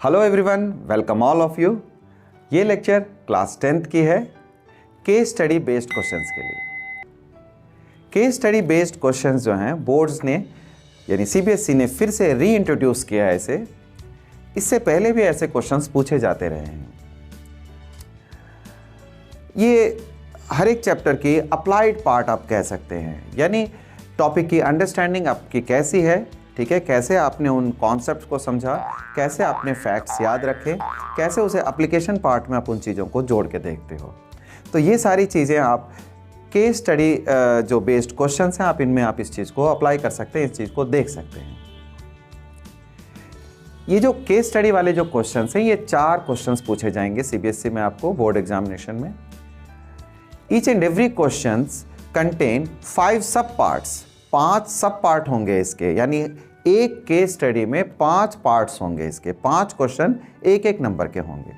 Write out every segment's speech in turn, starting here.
Hello everyone, welcome all of you. ये lecture class 10th की है केस स्टडी बेस्ड क्वेश्चंस के लिए। केस स्टडी बेस्ड क्वेश्चंस जो हैं बोर्ड्स ने यानी सीबीएसई ने फिर से री इंट्रोड्यूस किया है इसे। इससे पहले भी ऐसे क्वेश्चंस पूछे जाते रहे हैं। ये हर एक चैप्टर की अप्लाइड पार्ट आप कह सकते हैं, यानी टॉपिक की अंडरस्टैंडिंग आपकी कैसी है, ठीक है, कैसे आपने उन कॉन्सेप्ट्स को समझा, कैसे आपने फैक्ट्स याद रखे, कैसे उसे एप्लीकेशन पार्ट में आप उन चीज़ों को जोड़ के देखते हो। तो ये सारी चीज़ें आप केस स्टडी जो बेस्ड क्वेश्चंस हैं, आप इनमें आप इस चीज़ को अप्लाई कर सकते हैं, इस चीज़ को देख सकते हैं। ये जो केस स्टडी वाले जो क्वेश्चंस हैं, ये 4 क्वेश्चंस पूछे जाएंगे सीबीएसई में आपको बोर्ड एग्जामिनेशन में। Each and every questions contain 5 sub parts, 5 सब पार्ट होंगे इसके, यानी एक केस स्टडी में 5 पार्ट्स होंगे इसके। 5 क्वेश्चन एक एक नंबर के होंगे।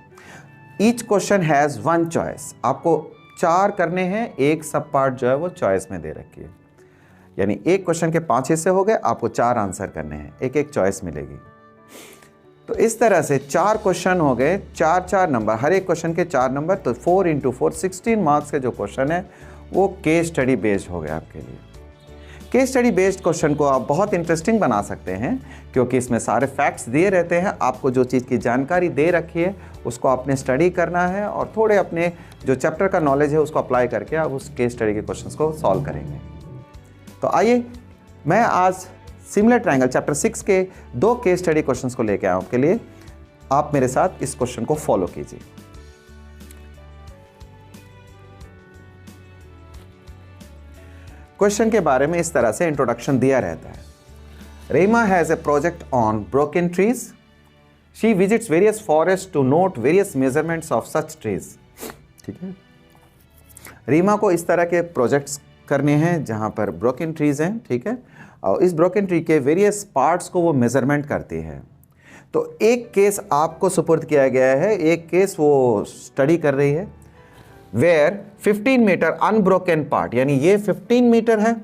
ईच क्वेश्चन हैज़ 1 चॉइस, आपको 4 करने हैं, एक सब पार्ट जो है वो चॉइस में दे रखी है, यानी एक क्वेश्चन के 5 हिस्से हो गए, आपको 4 आंसर करने हैं, एक एक चॉइस मिलेगी। तो इस तरह से 4 क्वेश्चन हो गए, 4 नंबर, हर एक क्वेश्चन के 4 नंबर, तो 4 × 4 16 मार्क्स के जो क्वेश्चन है वो केस स्टडी बेस्ड हो गया आपके लिए। केस स्टडी बेस्ड क्वेश्चन को आप बहुत इंटरेस्टिंग बना सकते हैं, क्योंकि इसमें सारे फैक्ट्स दिए रहते हैं। आपको जो चीज़ की जानकारी दे रखी है उसको आपने स्टडी करना है, और थोड़े अपने जो चैप्टर का नॉलेज है उसको अप्लाई करके आप उस केस स्टडी के क्वेश्चंस को सॉल्व करेंगे। तो आइए, मैं आज सिमिलर ट्रायंगल चैप्टर 6 के 2 केस स्टडी क्वेश्चंस को लेके आया हूँ आपके लिए। आप मेरे साथ इस क्वेश्चन को फॉलो कीजिए। क्वेश्चन के बारे में इस तरह से इंट्रोडक्शन दिया रहता है। Reema has a project on broken trees. She visits various forest to note various measurements of such trees. ठीक है, रीमा को इस तरह के प्रोजेक्ट्स करने हैं जहां पर ब्रोकन ट्रीज हैं, ठीक है, और इस ब्रोकन ट्री के वेरियस पार्ट्स को वो मेजरमेंट करती है। तो एक केस आपको सुपुर्द किया गया है, एक केस वो स्टडी कर रही है, वेयर 15 मीटर अनब्रोकन पार्ट, यानी ये 15 मीटर है,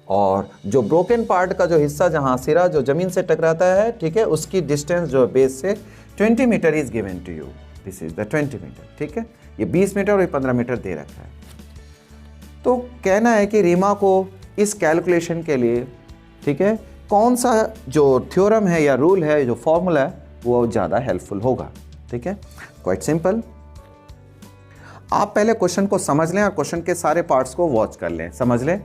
और जो ब्रोकन पार्ट का जो हिस्सा जहां सिरा जो जमीन से टकराता है, ठीक है, उसकी डिस्टेंस जो बेस से 20 meter is given to you. This is the 20 meter, ठीक है, ये 20 मीटर और ये 15 मीटर दे रखा है। तो कहना है कि रीमा को इस कैलकुलेशन के लिए, ठीक है, कौन सा जो थ्योरम है या रूल है, जो फॉर्मूला है, वो ज़्यादा हेल्पफुल होगा। ठीक है, क्वाइट सिंपल। आप पहले क्वेश्चन को समझ लें और क्वेश्चन के सारे पार्ट्स को वॉच कर लें, समझ लें।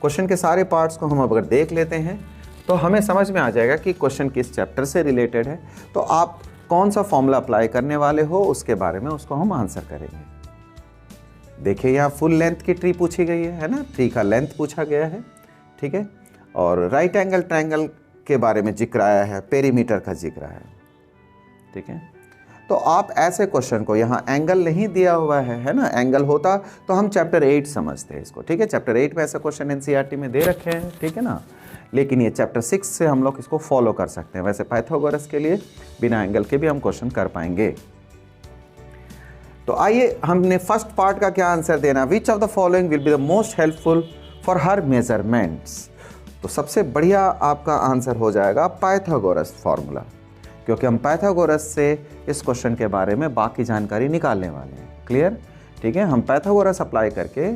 क्वेश्चन के सारे पार्ट्स को हम अगर देख लेते हैं तो हमें समझ में आ जाएगा कि क्वेश्चन किस चैप्टर से रिलेटेड है। तो आप कौन सा फॉर्मूला अप्लाई करने वाले हो उसके बारे में उसको हम आंसर करेंगे। देखिए, यहाँ फुल लेंथ की ट्री पूछी गई है ना, ट्री का लेंथ पूछा गया है, ठीक है, और राइट एंगल ट्रायंगल के बारे में जिक्र आया है, पेरीमीटर का जिक्र है, ठीक है। तो आप ऐसे क्वेश्चन को, यहाँ एंगल नहीं दिया हुआ है ना, एंगल होता तो हम चैप्टर 8 समझते हैं इसको, ठीक है, चैप्टर 8 में ऐसे क्वेश्चन एनसीईआरटी में दे रखे हैं, ठीक है ना, लेकिन ये चैप्टर 6 से हम लोग इसको फॉलो कर सकते हैं। वैसे पाइथागोरस के लिए बिना एंगल के भी हम क्वेश्चन कर पाएंगे। तो आइए, हमने फर्स्ट पार्ट का क्या आंसर देना, which of the following will be the most helpful for her measurements. तो सबसे बढ़िया आपका आंसर हो जाएगा पाइथागोरस फॉर्मूला, क्योंकि हम पाइथागोरस से इस क्वेश्चन के बारे में बाकी जानकारी निकालने वाले हैं। क्लियर, ठीक है, हम पाइथागोरस अप्लाई करके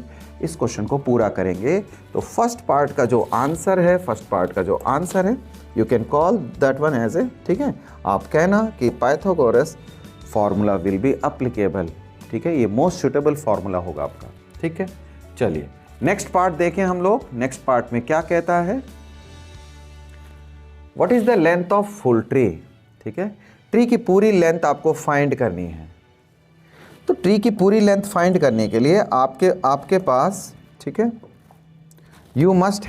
इस क्वेश्चन को पूरा करेंगे। तो फर्स्ट पार्ट का जो आंसर है, you can call that one as A, ठीक है, आप कहना कि Pythagoras formula will be applicable, ठीक है, ये मोस्ट सुटेबल फॉर्मूला होगा आपका। ठीक है, चलिए नेक्स्ट पार्ट देखें हम लोग। नेक्स्ट पार्ट में क्या कहता है, what is the length of full tree. ठीक है, ट्री की पूरी लेंथ आपको फाइंड करनी है। तो ट्री की पूरी लेंथ फाइंड करने के लिए आपके पास, ठीक है, you must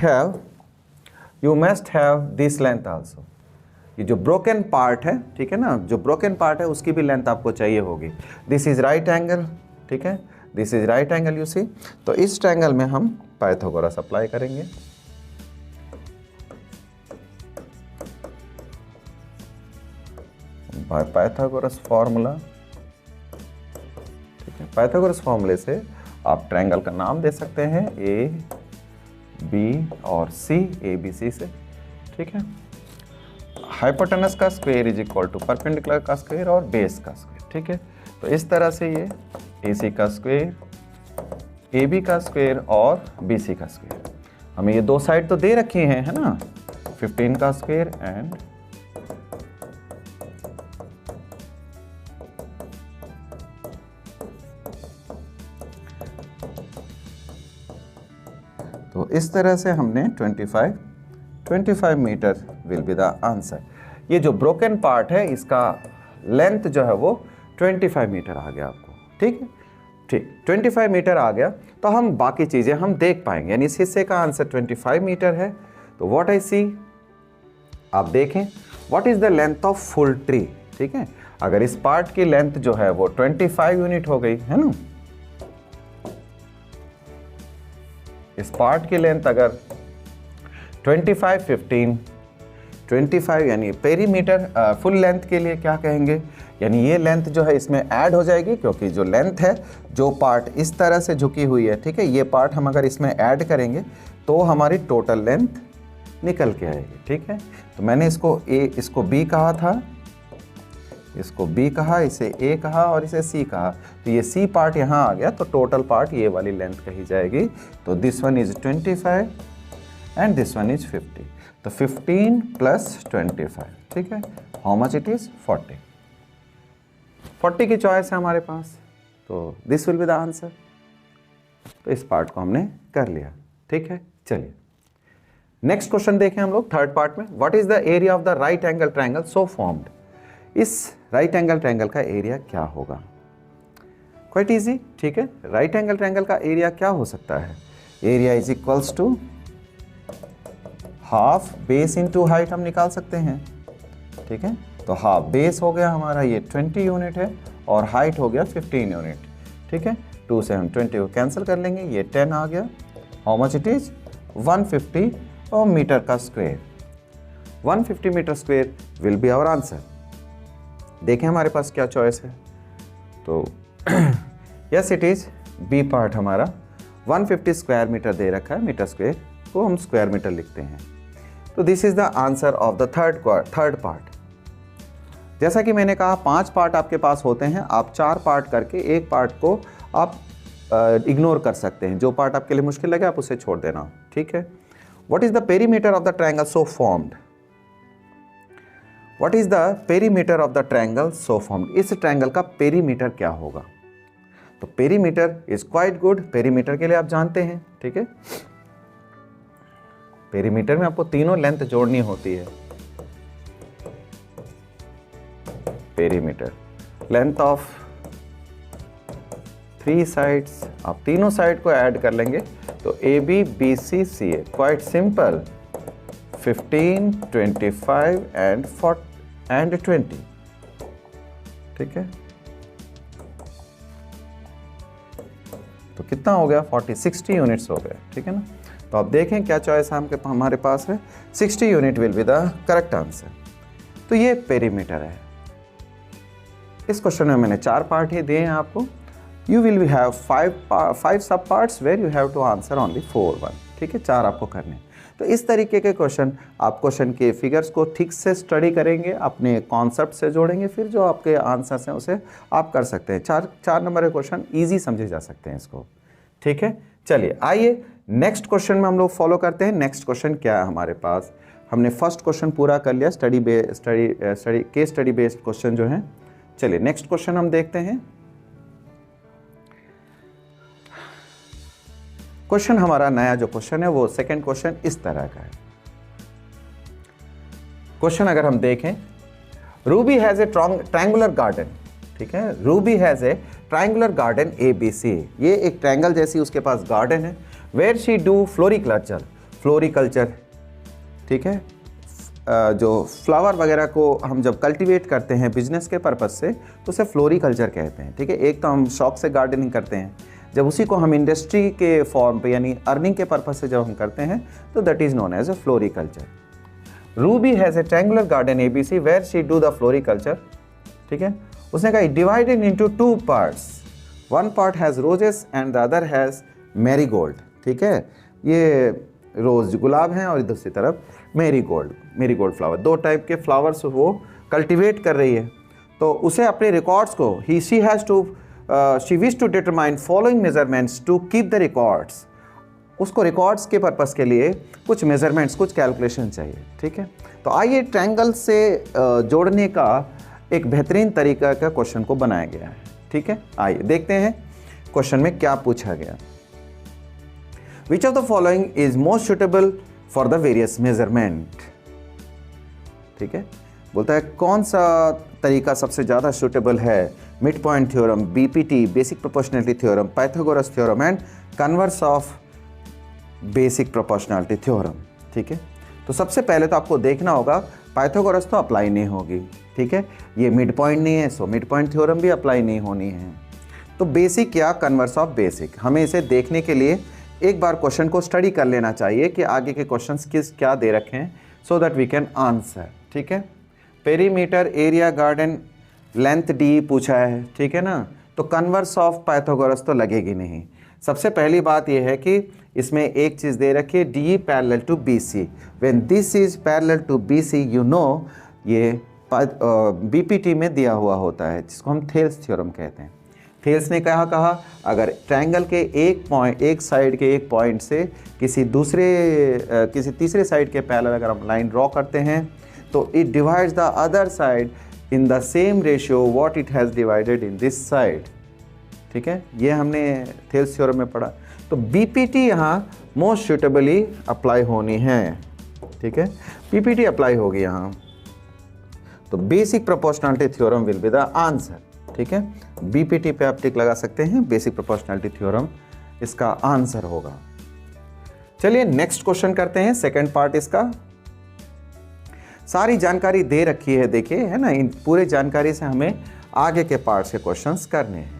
have this length also. ये जो ब्रोकन पार्ट है, ठीक है ना, जो ब्रोकन पार्ट है उसकी भी लेंथ आपको चाहिए होगी। दिस इज राइट एंगल, ठीक है, this is right angle, you see. तो इस ट्रायंगल में हम पाइथागोरस अप्लाई करेंगे। पाइथागोरस फॉर्मूला, ठीक है, पाइथागोरस फॉर्मूले से आप ट्रायंगल का नाम दे सकते हैं ए बी और सी, ए बी सी से, ठीक है। हाइपोटेनस का square is equal to perpendicular का स्क्वायर और बेस का स्क्वायर, ठीक है। तो इस तरह से ये AC का स्क्वायर, AB का स्क्वायर और BC का स्क्वायर, हमें ये दो साइड तो दे रखी हैं, है ना, 15 का स्क्वायर एंड तो इस तरह से हमने 25 meter will be the answer. ये जो ब्रोकन पार्ट है इसका लेंथ जो है वो 25 मीटर आ गया आपको, ठीक है, ठीक 25 मीटर आ गया। तो हम बाकी चीज़ें हम देख पाएंगे, यानी इस हिस्से का आंसर 25 मीटर है। तो व्हाट आई सी, आप देखें what is the length of full tree, ठीक है। अगर इस पार्ट की लेंथ जो है वो 25 यूनिट हो गई, है ना, इस पार्ट की लेंथ अगर 25, 15, 25 यानी पेरीमीटर फुल लेंथ के लिए क्या कहेंगे, यानी ये लेंथ जो है इसमें ऐड हो जाएगी, क्योंकि जो लेंथ है, जो पार्ट इस तरह से झुकी हुई है, ठीक है, ये पार्ट हम अगर इसमें ऐड करेंगे तो हमारी टोटल लेंथ निकल के आएगी, ठीक है। तो मैंने इसको इसको B कहा था, इसको B कहा, इसे A कहा और इसे C कहा। तो ये C पार्ट यहाँ आ गया, तो टोटल पार्ट ये वाली लेंथ कही जाएगी। तो this one is 25 and this one is 50। तो 15 प्लस 25, ठीक है, हाउ मच इट इज 40। 40 की चॉइस है हमारे पास, तो this will be the answer. तो इस पार्ट को हमने कर लिया, ठीक है। चलिए नेक्स्ट क्वेश्चन देखें हम लोग थर्ड पार्ट में। What is the area of the right angle triangle so formed. इस राइट एंगल ट्रायंगल का एरिया क्या होगा, क्वाइट इजी, ठीक है। राइट एंगल ट्रायंगल का एरिया क्या हो सकता है, area is equals to half base into height हम निकाल सकते हैं, ठीक है। तो हाफ बेस हो गया हमारा ये 20 यूनिट है और हाइट हो गया 15 यूनिट, ठीक है। 2 से हम 20 को कैंसिल कर लेंगे, ये 10 आ गया। How much it is 150 metre का square. 150 metre square will be our answer. देखें हमारे पास क्या चॉइस है, तो yes it is be part हमारा 150 स्क्वायर मीटर दे रखा है, मीटर स्क्वायर को हम स्क्वायर मीटर लिखते हैं। तो this is the answer of the third part. जैसा कि मैंने कहा 5 पार्ट आपके पास होते हैं, आप 4 पार्ट करके एक पार्ट को आप इग्नोर कर सकते हैं, जो पार्ट आपके लिए मुश्किल लगे आप उसे छोड़ देना, ठीक है। What is the perimeter of the triangle so formed. What is the perimeter of the triangle so formed. इस ट्रायंगल का पेरीमीटर क्या होगा। तो perimeter is quite good, perimeter के लिए आप जानते हैं, ठीक है। पेरीमीटर में आपको तीनों लेंथ जोड़नी होती है। पेरीमीटर लेंथ ऑफ 3 साइड्स, आप तीनों साइड को ऐड कर लेंगे तो AB BC CA, quite simple, 15, 25 and 20, ठीक है। तो कितना हो गया 40, 60 यूनिट्स हो गए, ठीक है ना। तो आप देखें क्या चॉइस हमारे पास है, 60 unit will be the correct answer. तो ये पेरीमीटर है। इस क्वेश्चन में मैंने 4 पार्ट ही दिए हैं आपको। You will have 5 sub parts where you have to answer only 4, ठीक है, 4 आपको करने। तो इस तरीके के क्वेश्चन, आप क्वेश्चन के फिगर्स को ठीक से स्टडी करेंगे, अपने कॉन्सेप्ट से जोड़ेंगे, फिर जो आपके आंसर्स हैं उसे आप कर सकते हैं। 4 नंबर के क्वेश्चन ईजी समझे जा सकते हैं इसको, ठीक है। चलिए आइए नेक्स्ट क्वेश्चन में हम लोग फॉलो करते हैं। नेक्स्ट क्वेश्चन क्या है हमारे पास, हमने फर्स्ट क्वेश्चन पूरा कर लिया, केस स्टडी बेस्ड क्वेश्चन जो है। चलिए नेक्स्ट क्वेश्चन हम देखते हैं। क्वेश्चन हमारा नया जो क्वेश्चन है वो सेकंड क्वेश्चन इस तरह का है। क्वेश्चन अगर हम देखें, Ruby has a triangular garden, ठीक है, Ruby has a triangular garden ABC, ये एक ट्रायंगल जैसी उसके पास गार्डन है। वेयर शी डू फ्लोरिकल्चर, ठीक है, जो फ्लावर वगैरह को हम जब कल्टीवेट करते हैं बिजनेस के पर्पज से तो उसे फ्लोरिकल्चर कहते हैं, ठीक है। एक तो हम शौक से गार्डनिंग करते हैं, जब उसी को हम इंडस्ट्री के फॉर्म पे यानी अर्निंग के पर्पज से जब हम करते हैं तो that is known as a floriculture. Ruby has a triangular garden ABC where she do the floriculture, ठीक है। उसने कहा divided into 2 parts, 1 part has roses and the other has marigold, ठीक है। ये रोज गुलाब हैं और दूसरी तरफ मेरीगोल्ड फ्लावर, 2 टाइप के फ्लावर्स वो कल्टीवेट कर रही है। तो उसे अपने रिकॉर्ड्स को she wish to determine following measurements to keep the records. उसको रिकॉर्ड्स के पर्पस के लिए कुछ मेजरमेंट्स, कुछ कैलकुलेशन चाहिए, ठीक है। तो आइए ट्रायंगल से जोड़ने का एक बेहतरीन तरीका का क्वेश्चन को बनाया गया है, ठीक है। आइए देखते हैं क्वेश्चन में क्या पूछा गया। Which of the following is most suitable for the various measurement, ठीक है। बोलता है कौन सा तरीका सबसे ज़्यादा सुटेबल है, mid point theorem, BPT basic proportionality theorem, Pythagoras theorem and converse of basic proportionality theorem, ठीक है। तो सबसे पहले तो आपको देखना होगा पाइथागोरस तो अप्लाई नहीं होगी, ठीक है। ये मिड पॉइंट नहीं है, सो मिड पॉइंट थ्योरम भी अप्लाई नहीं होनी है। तो बेसिक या कन्वर्स ऑफ बेसिक, हमें इसे देखने के लिए एक बार क्वेश्चन को स्टडी कर लेना चाहिए कि आगे के क्वेश्चंस क्या दे रखे हैं, so that we can answer, ठीक है। Perimeter, area, garden, length D पूछा है, ठीक है ना। तो कन्वर्स ऑफ पाइथागोरस तो लगेगी नहीं। सबसे पहली बात यह है कि इसमें एक चीज़ दे रखी है, D parallel to B C. When this is parallel to B C, you know ये बीपीटी में दिया हुआ होता है, जिसको हम थेल्स थ्योरम कहते हैं। थेल्स ने कहा अगर ट्रायंगल के एक साइड के एक पॉइंट से किसी तीसरे साइड के पैरेलल अगर हम लाइन ड्रॉ करते हैं तो it divides the other side in the same ratio what it has divided in this side, ठीक है। ये हमने थेल्स थ्योरम में पढ़ा। तो बीपीटी यहाँ मोस्ट सुटेबली अप्लाई होनी है, ठीक है। बीपीटी अप्लाई होगी यहाँ, तो basic proportionality theorem will be the answer, ठीक है। बीपीटी पे आप टिक लगा सकते हैं, बेसिक प्रोपोर्शनैलिटी थ्योरम इसका आंसर होगा। चलिए नेक्स्ट क्वेश्चन करते हैं, सेकंड पार्ट इसका। सारी जानकारी दे रखी है, देखिए, है ना। इन पूरे जानकारी से हमें आगे के पार्ट के क्वेश्चंस करने हैं।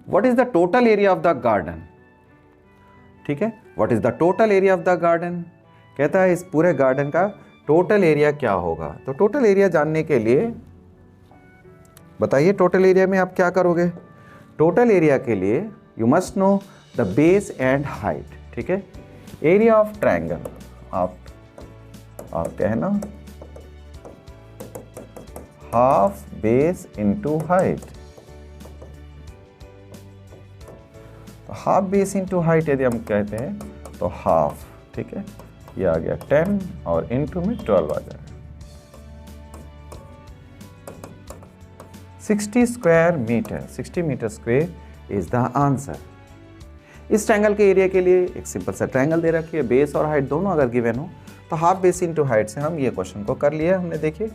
What is the total area of the garden, ठीक है। What is the total area of the garden, कहता है इस पूरे गार्डन का टोटल एरिया क्या होगा। तो टोटल एरिया जानने के लिए बताइए, टोटल एरिया में आप क्या करोगे। टोटल एरिया के लिए you must know the base and height, ठीक है। एरिया ऑफ ट्रायंगल, आप कहना हाफ बेस इंटू हाइट। तो हाफ बेस इंटू हाइट यदि हम कहते हैं तो हाफ, ठीक है। ये आ गया 10 और इंटू में 12 आ जाएगा। 60 square meter, 60 meter square is the answer. इस ट्रायंगल के एरिया के लिए एक सिंपल सा ट्रायंगल दे रखी है, बेस और हाइट दोनों अगर गिवन हो तो हाफ बेस इंटू हाइट से हम ये क्वेश्चन को कर लिया हमने, देखिए,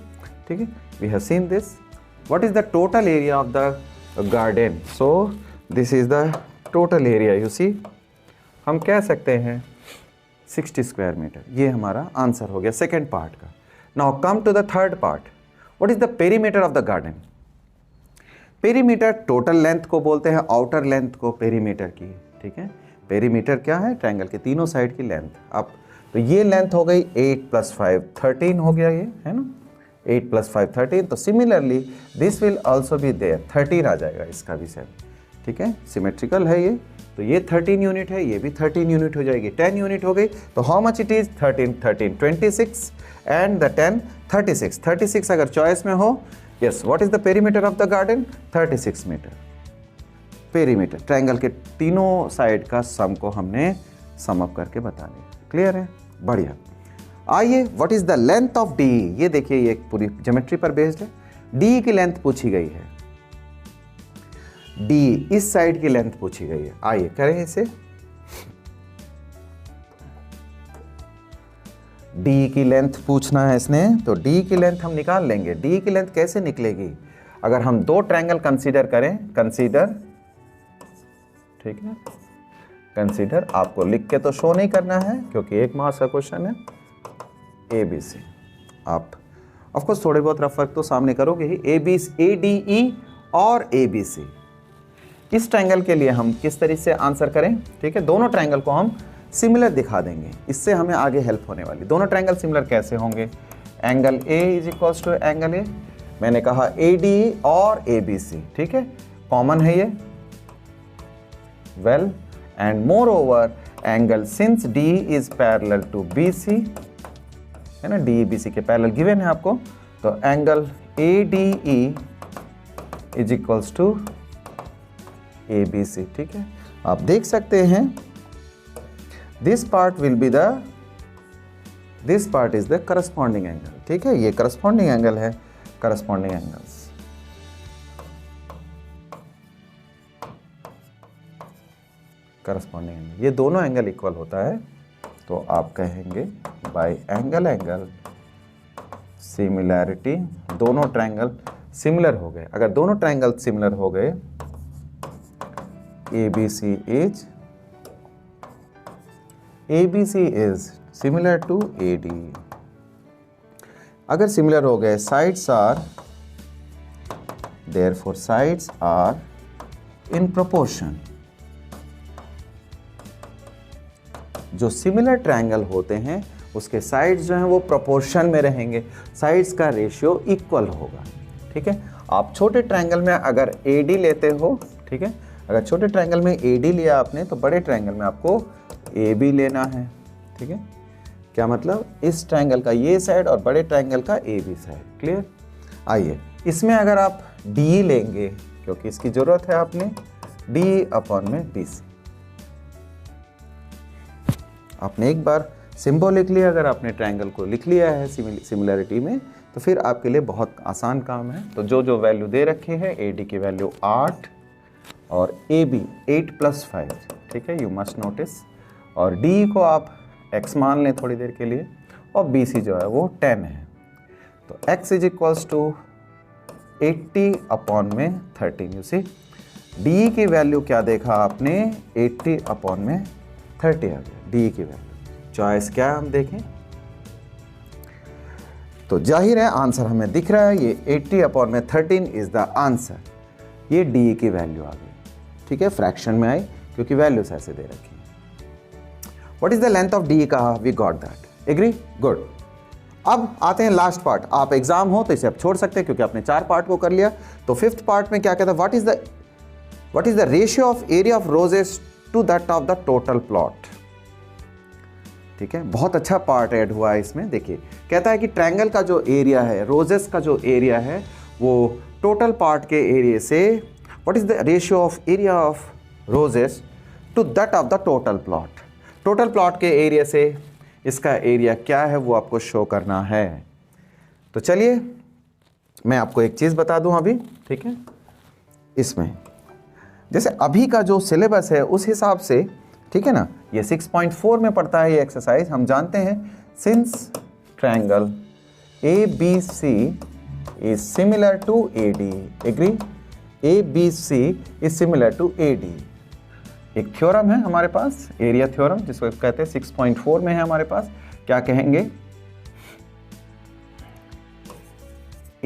ठीक है। We have seen this. What is the total area of the garden, so this is the total area, you see. हम कह सकते हैं 60 स्क्वायर मीटर, ये हमारा आंसर हो गया सेकेंड पार्ट का। Now come to the third part. What is the perimeter of the garden. Perimeter total length को बोलते हैं, आउटर लेंथ को पेरीमीटर की, ठीक है। पेरीमीटर क्या है, ट्रायंगल के तीनों साइड की लेंथ। अब तो ये लेंथ हो गई 8 + 5 13 हो गया, ये है ना, 8 + 5 13। तो similarly this will also be there, 13 आ जाएगा इसका भी सेम, ठीक है। सिमेट्रिकल है ये, तो ये 13 यूनिट है, ये भी 13 यूनिट हो जाएगी, 10 यूनिट हो गई। तो how much it is, 13 13 26 and the 10 36 36 अगर चॉइस में हो, yes. What is the perimeter of the garden, 36 meter. Perimeter triangle के तीनों साइड का सम को हमने सम अप करके बता दिया, क्लियर है, बढ़िया। आइए, what is the length of D. ये देखिए, ये पूरी ज्योमेट्री पर बेस्ड है। डी की लेंथ पूछी गई है, डी इस साइड की लेंथ पूछी गई है। आइए करें इसे। डी की लेंथ पूछना है इसने, तो डी की लेंथ हम निकाल लेंगे। डी की लेंथ कैसे निकलेगी, अगर हम दो ट्रायंगल कंसीडर करें, कंसीडर, ठीक है। कंसीडर आपको लिख के तो शो नहीं करना है क्योंकि एक मार्क्स का क्वेश्चन है। ए बी सी, आप ऑफ कोर्स थोड़े बहुत रफ वर्क तो सामने करोगे ही। ए डी ई और ए बी सी, इस ट्रायंगल के लिए हम किस तरीके से आंसर करें, ठीक है। दोनों ट्रायंगल को हम सिमिलर दिखा देंगे, इससे हमें आगे हेल्प होने वाली। दोनों ट्रायंगल सिमिलर कैसे होंगे, angle A is equals to angle A, मैंने कहा ए डी और ए बी सी, ठीक है, कॉमन है ये, well. And moreover angle since D is parallel to B C, है ना, डी बी सी के पैरेलल गिवन है आपको, तो angle A D E is equals to A B C. ठीक है, आप देख सकते हैं this part will be the, this part is the corresponding angle. ठीक है, ये करस्पॉन्डिंग एंगल है, करस्पॉन्डिंग एंगल्स। करस्पॉन्डिंग एंगल, ये दोनों एंगल इक्वल होता है, तो आप कहेंगे बाय एंगल एंगल सिमिलैरिटी, दोनों ट्रायंगल सिमिलर हो गए। अगर दोनों ट्रायंगल सिमिलर हो गए, ABC is similar to AD। अगर सिमिलर हो गए, sides are, therefore sides are in proportion। जो सिमिलर ट्रायंगल होते हैं उसके साइड्स जो हैं वो प्रोपोर्शन में रहेंगे, साइड्स का रेशियो इक्वल होगा। ठीक है, आप छोटे ट्रायंगल में अगर AD लेते हो, ठीक है, अगर छोटे ट्रायंगल में AD लिया आपने, तो बड़े ट्रायंगल में आपको AB लेना है। ठीक है, क्या मतलब, इस ट्रायंगल का ये साइड और बड़े ट्रायंगल का AB साइड। क्लियर? आइए, इसमें अगर आप DE लेंगे, क्योंकि इसकी जरूरत है आपने, DE अपॉन में BC। आपने एक बार सिंबॉलिक लिया, अगर आपने ट्रायंगल को लिख लिया है सिमिलरिटी में, तो फिर आपके लिए बहुत आसान काम है। तो जो जो वैल्यू दे रखे हैं, AD की वैल्यू 8 और AB 8 + 5, ठीक है, यू मस्ट नोटिस, और DE को आप x मान लें थोड़ी देर के लिए, और BC जो है वो 10 है। तो x is equals to 80 upon में 13। यू सी, DE की वैल्यू क्या देखा आपने, 80 अपॉन में 30 आ गया DE की वैल्यू। चॉइस क्या है हम देखें, तो जाहिर है आंसर हमें दिख रहा है, ये 80 अपॉन में 13 इज द आंसर। ये DE की वैल्यू आ गई। ठीक है, फ्रैक्शन में आई क्योंकि वैल्यूज ऐसे दे रखी है। What is the length of DE कहा, we got that, agree, good. अब आते हैं लास्ट पार्ट। आप एग्जाम हो तो इसे आप छोड़ सकते हैं क्योंकि आपने 4 पार्ट को कर लिया। तो 5th पार्ट में क्या कहता है, what is the ratio of area of roses to that of the total plot. ठीक है, बहुत अच्छा पार्ट ऐड हुआ है इसमें। देखिए, कहता है कि ट्रायंगल का जो एरिया है, रोजेस का जो एरिया है, वो टोटल पार्ट के एरिया से, what is the ratio of area of roses to that of the total plot. Total plot के एरिया से इसका एरिया क्या है वो आपको शो करना है। तो चलिए मैं आपको एक चीज़ बता दूं अभी। ठीक है, इसमें जैसे अभी का जो सिलेबस है उस हिसाब से, ठीक है ना, ये 6.4 में पड़ता है ये एक्सरसाइज। हम जानते हैं since triangle ABC is similar to AD, agree, ABC is similar to AD। एक थ्योरम है हमारे पास, एरिया थ्योरम, जिसको कहते हैं 6.4 में है हमारे पास। क्या कहेंगे,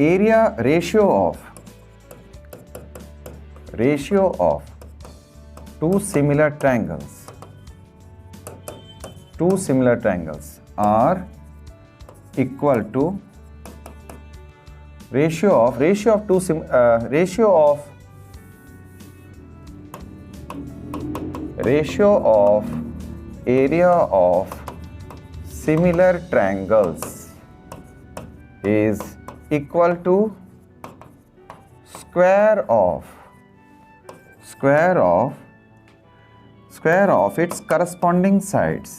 area ratio of two similar triangles are equal to ratio of area of similar triangles is equal to square of its corresponding sides.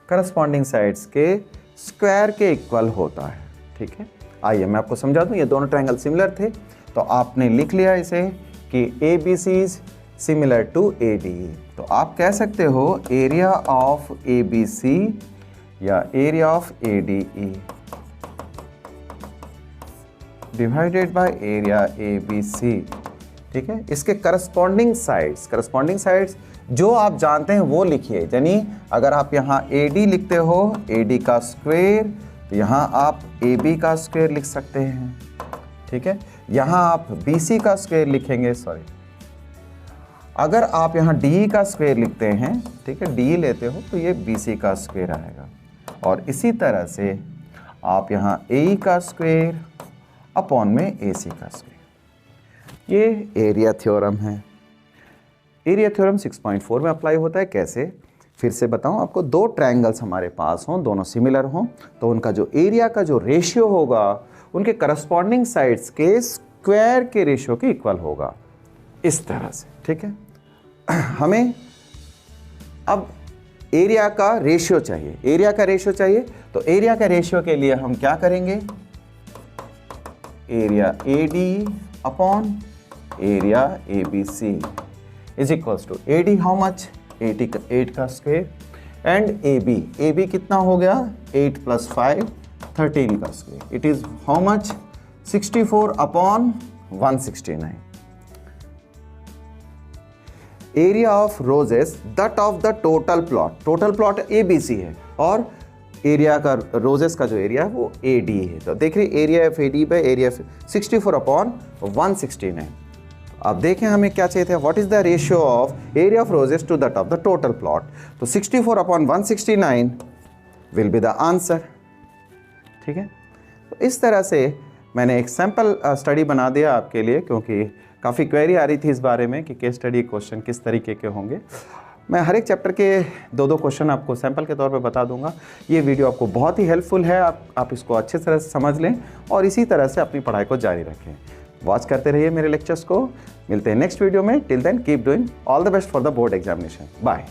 Corresponding sides के स्क्वायर के इक्वल होता है। ठीक है, आइए मैं आपको समझा दूं। ये दोनों ट्रायंगल सिमिलर थे, तो आपने लिख लिया इसे कि ABC is similar to AD। तो आप कह सकते हो एरिया ऑफ ABC या area of ADE divided by area ABC। ठीक है, इसके करस्पॉन्डिंग साइड्स जो आप जानते हैं वो लिखिए। यानी अगर आप यहाँ AD लिखते हो, AD का स्क्वायर, तो यहाँ आप AB का स्क्वायर लिख सकते हैं। ठीक है, यहाँ आप BC का स्क्वायर लिखेंगे, सॉरी, अगर आप यहाँ DE का स्क्वायर लिखते हैं, ठीक है, DE लेते हो तो ये BC का स्क्वायर आएगा। और इसी तरह से आप यहाँ AE का स्क्वायर अपॉन में AC का स्क्वायर। ये एरिया थ्योरम है। एरिया थ्योरम 6.4 में अप्लाई होता है। कैसे, फिर से बताऊं आपको, दो ट्रायंगल्स हमारे पास हों, दोनों सिमिलर हों, तो उनका जो एरिया का जो रेशियो होगा उनके करस्पॉन्डिंग साइड्स के स्क्वायर के रेशियो के इक्वल होगा, इस तरह से। ठीक है, हमें अब एरिया का रेशियो चाहिए। एरिया का रेशियो चाहिए तो एरिया का रेशियो के लिए हम क्या करेंगे, area AD upon area ABC is equals to AD how much, 8 का स्क्वायर, एंड AB कितना हो गया, 8 + 5 13 का square, it is how much, 64 upon 169। Area of roses that of the total plot ABC है, और एरिया का रोजेस का जो एरिया है वो AD है। तो देख रहे area of AD by area 64 upon 169। अब देखें हमें क्या चाहिए था, what is the ratio of area of roses to that of the total plot. तो 64 upon 169 will be the answer. ठीक है, तो इस तरह से मैंने एक सैम्पल स्टडी बना दिया आपके लिए, क्योंकि काफ़ी क्वेरी आ रही थी इस बारे में कि केस स्टडी क्वेश्चन किस तरीके के होंगे। मैं हर एक चैप्टर के 2-2 क्वेश्चन आपको सैंपल के तौर पे बता दूंगा। ये वीडियो आपको बहुत ही हेल्पफुल है, आप इसको अच्छे तरह से समझ लें और इसी तरह से अपनी पढ़ाई को जारी रखें। वॉच करते रहिए मेरे लेक्चर्स को। मिलते हैं नेक्स्ट वीडियो में। Till then keep doing, all the best for the board examination. Bye.